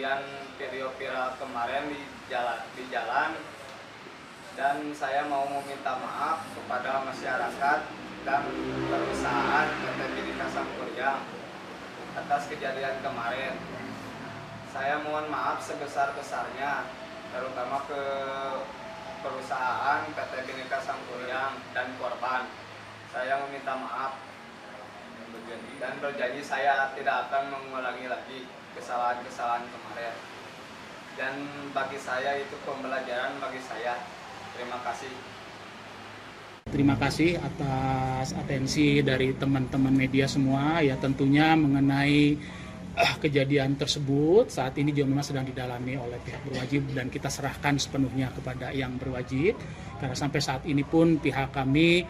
kejadian video viral kemarin di jalan dan saya mau meminta maaf kepada masyarakat dan perusahaan PT Bhinneka Sampurna atas kejadian kemarin. Saya mohon maaf sebesar-besarnya, terutama ke perusahaan PT Bhinneka Sampurna dan korban. Saya meminta maaf dan berjanji saya tidak akan mengulangi lagi kesalahan-kesalahan kemarin. Dan bagi saya itu pembelajaran bagi saya. Terima kasih. Terima kasih atas atensi dari teman-teman media semua ya, tentunya mengenai kejadian tersebut saat ini juga memang sedang didalami oleh pihak berwajib dan kita serahkan sepenuhnya kepada yang berwajib, karena sampai saat ini pun pihak kami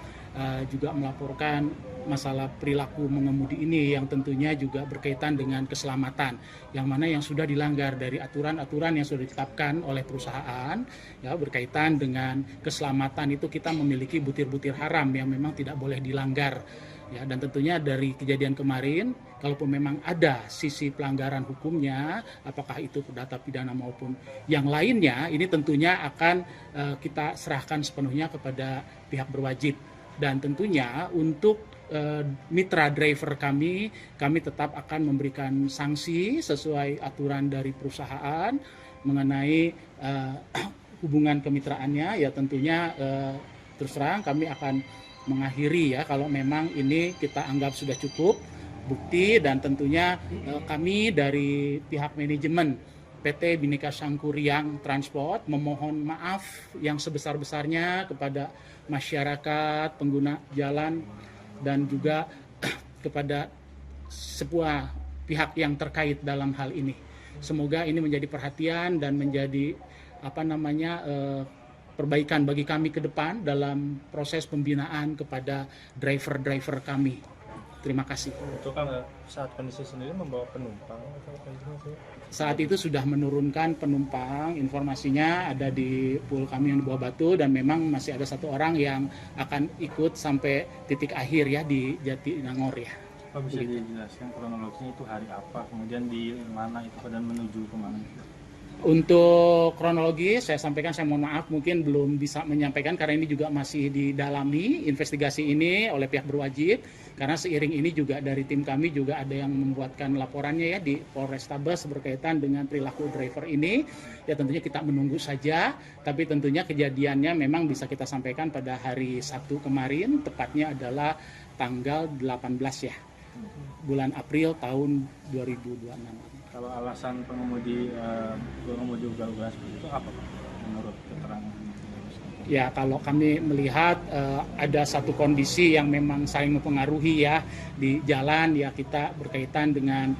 juga melaporkan masalah perilaku mengemudi ini yang tentunya juga berkaitan dengan keselamatan, yang mana yang sudah dilanggar dari aturan-aturan yang sudah ditetapkan oleh perusahaan ya, berkaitan dengan keselamatan itu kita memiliki butir-butir haram yang memang tidak boleh dilanggar ya. Dan tentunya dari kejadian kemarin, kalaupun memang ada sisi pelanggaran hukumnya, apakah itu perdata pidana maupun yang lainnya, ini tentunya akan kita serahkan sepenuhnya kepada pihak berwajib. Dan tentunya untuk mitra driver kami tetap akan memberikan sanksi sesuai aturan dari perusahaan mengenai hubungan kemitraannya ya. Tentunya terus terang kami akan mengakhiri ya kalau memang ini kita anggap sudah cukup bukti, dan tentunya kami dari pihak manajemen PT Bhinneka Sampurna Transport memohon maaf yang sebesar-besarnya kepada masyarakat, pengguna jalan, dan juga kepada sebuah pihak yang terkait dalam hal ini. Semoga ini menjadi perhatian dan menjadi perbaikan bagi kami ke depan dalam proses pembinaan kepada driver-driver kami. Terima kasih. Untuk saat kondisi sendiri membawa penumpang atau saat itu sudah menurunkan penumpang, informasinya ada di pool kami yang di Bawah Batu, dan memang masih ada satu orang yang akan ikut sampai titik akhir ya di Jatinangor ya. Pak, bisa dijelaskan kronologisnya itu hari apa, kemudian di mana itu dan menuju kemana? Untuk kronologi saya sampaikan, saya mohon maaf mungkin belum bisa menyampaikan karena ini juga masih didalami investigasi ini oleh pihak berwajib, karena seiring ini juga dari tim kami juga ada yang membuatkan laporannya ya di Polrestabes berkaitan dengan perilaku driver ini. Ya tentunya kita menunggu saja, tapi tentunya kejadiannya memang bisa kita sampaikan pada hari Sabtu kemarin, tepatnya adalah tanggal 18 ya, bulan April tahun 2026. Kalau alasan pengemudi ugal-ugalan seperti itu apa Pak, menurut keterangan? Ya kalau kami melihat ada satu kondisi yang memang saling mempengaruhi ya di jalan ya, kita berkaitan dengan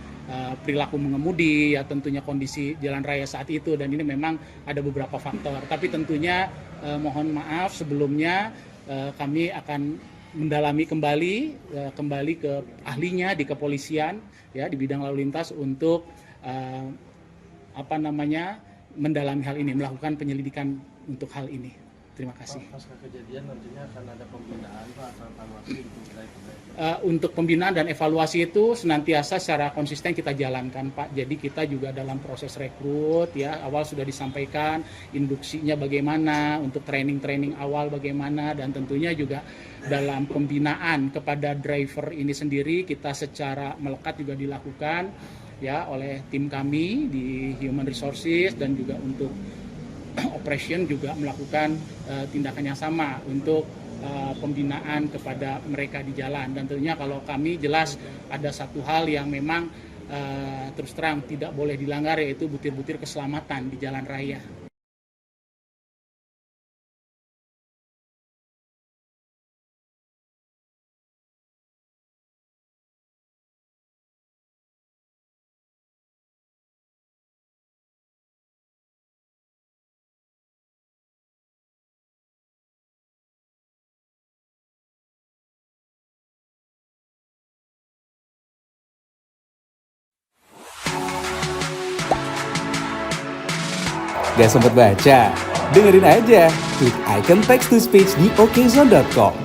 perilaku mengemudi ya, tentunya kondisi jalan raya saat itu, dan ini memang ada beberapa faktor. Tapi tentunya mohon maaf sebelumnya, kami akan mendalami kembali ke ahlinya di kepolisian ya di bidang lalu lintas untuk mendalami hal ini, melakukan penyelidikan untuk hal ini. Terima kasih. Pasca kejadian nantinya akan ada pembinaan Pak atau evaluasi untuk pembinaan dan evaluasi itu senantiasa secara konsisten kita jalankan Pak. Jadi kita juga dalam proses rekrut ya, awal sudah disampaikan induksinya bagaimana, untuk training awal bagaimana, dan tentunya juga dalam pembinaan kepada driver ini sendiri kita secara melekat juga dilakukan ya oleh tim kami di Human Resources, dan juga untuk operation juga melakukan tindakan yang sama untuk pembinaan kepada mereka di jalan. Dan tentunya kalau kami jelas ada satu hal yang memang terus terang tidak boleh dilanggar, yaitu butir-butir keselamatan di jalan raya. Gak sempet baca? Dengerin aja, klik icon text to speech di okezone.com.